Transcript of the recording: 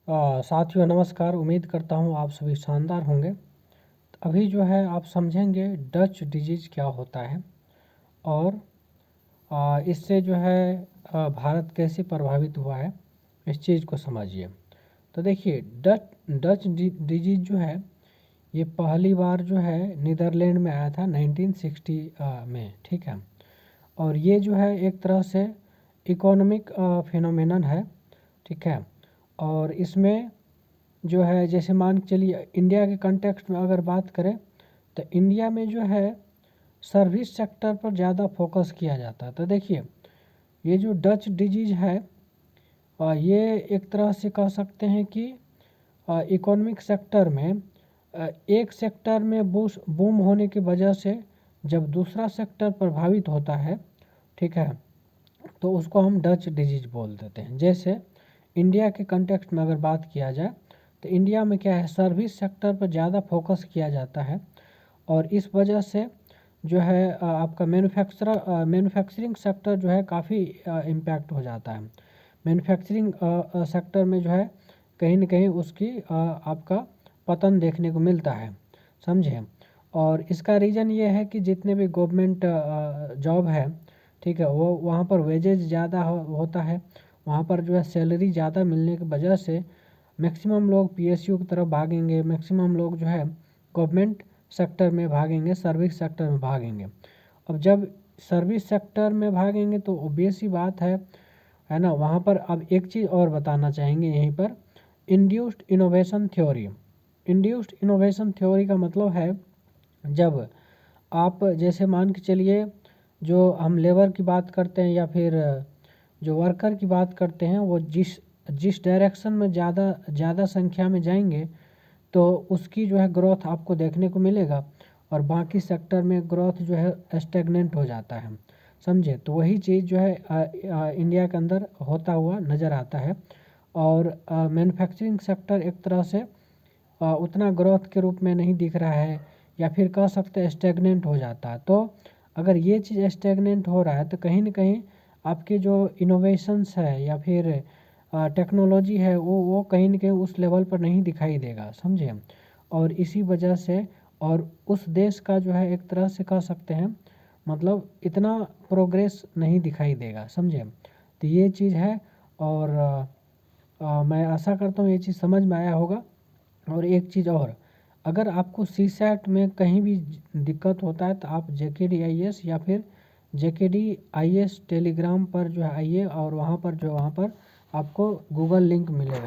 साथियों नमस्कार। उम्मीद करता हूँ आप सभी शानदार होंगे। अभी जो है आप समझेंगे डच डिजीज क्या होता है और इससे जो है भारत कैसे प्रभावित हुआ है, इस चीज़ को समझिए। तो देखिए डच डिजीज जो है ये पहली बार जो है नीदरलैंड में आया था 1960 में, ठीक है। और ये जो है एक तरह से इकोनॉमिक फिनोमेनन है, ठीक है। और इसमें जो है जैसे मान के चलिए इंडिया के कंटेक्स्ट में अगर बात करें तो इंडिया में जो है सर्विस सेक्टर पर ज़्यादा फोकस किया जाता है। तो देखिए ये जो डच डिजीज है ये एक तरह से कह सकते हैं कि इकोनॉमिक सेक्टर में एक सेक्टर में बूम होने की वजह से जब दूसरा सेक्टर प्रभावित होता है, ठीक है, तो उसको हम डच डिजीज बोल देते हैं। जैसे इंडिया के कंटेक्स्ट में अगर बात किया जाए तो इंडिया में क्या है, सर्विस सेक्टर पर ज़्यादा फोकस किया जाता है और इस वजह से जो है आपका मैन्युफैक्चरिंग सेक्टर जो है काफ़ी इम्पैक्ट हो जाता है। मैन्युफैक्चरिंग सेक्टर में जो है कहीं न कहीं उसकी आपका पतन देखने को मिलता है, समझे। और इसका रीज़न ये है कि जितने भी गवर्नमेंट जॉब है, ठीक है, वो वहाँ पर वेजेज ज़्यादा होता है, वहाँ पर जो है सैलरी ज़्यादा मिलने की वजह से मैक्सिमम लोग पीएसयू की तरफ भागेंगे, मैक्सिमम लोग जो है गवर्नमेंट सेक्टर में भागेंगे, सर्विस सेक्टर में भागेंगे। अब जब सर्विस सेक्टर में भागेंगे तो ऑब्वियस सी बात है ना। वहाँ पर अब एक चीज़ और बताना चाहेंगे यहीं पर, induced innovation theory. Induced innovation theory का मतलब है जब आप जैसे मान के चलिए जो हम लेबर की बात करते हैं या फिर जो वर्कर की बात करते हैं, वो जिस डायरेक्शन में ज़्यादा संख्या में जाएंगे तो उसकी जो है ग्रोथ आपको देखने को मिलेगा और बाकी सेक्टर में ग्रोथ जो है स्टेगनेंट हो जाता है, समझे। तो वही चीज़ जो है इंडिया के अंदर होता हुआ नज़र आता है और मैन्युफैक्चरिंग सेक्टर एक तरह से उतना ग्रोथ के रूप में नहीं दिख रहा है या फिर कह सकते हैं स्टेगनेंट हो जाता है। तो अगर ये चीज़ स्टेगनेंट हो रहा है तो कहीं ना कहीं आपके जो इनोवेशंस है या फिर टेक्नोलॉजी है वो कहीं ना कहीं उस लेवल पर नहीं दिखाई देगा, समझे। और इसी वजह से और उस देश का जो है एक तरह से कह सकते हैं मतलब इतना प्रोग्रेस नहीं दिखाई देगा, समझे। तो ये चीज़ है और मैं आशा करता हूँ ये चीज़ समझ में आया होगा। और एक चीज़ और, अगर आपको सीसैट में कहीं भी दिक्कत होता है तो आप JKD-IAS या फिर JKD-IAS टेलीग्राम पर जो है आइए और वहाँ पर आपको गूगल लिंक मिलेगा।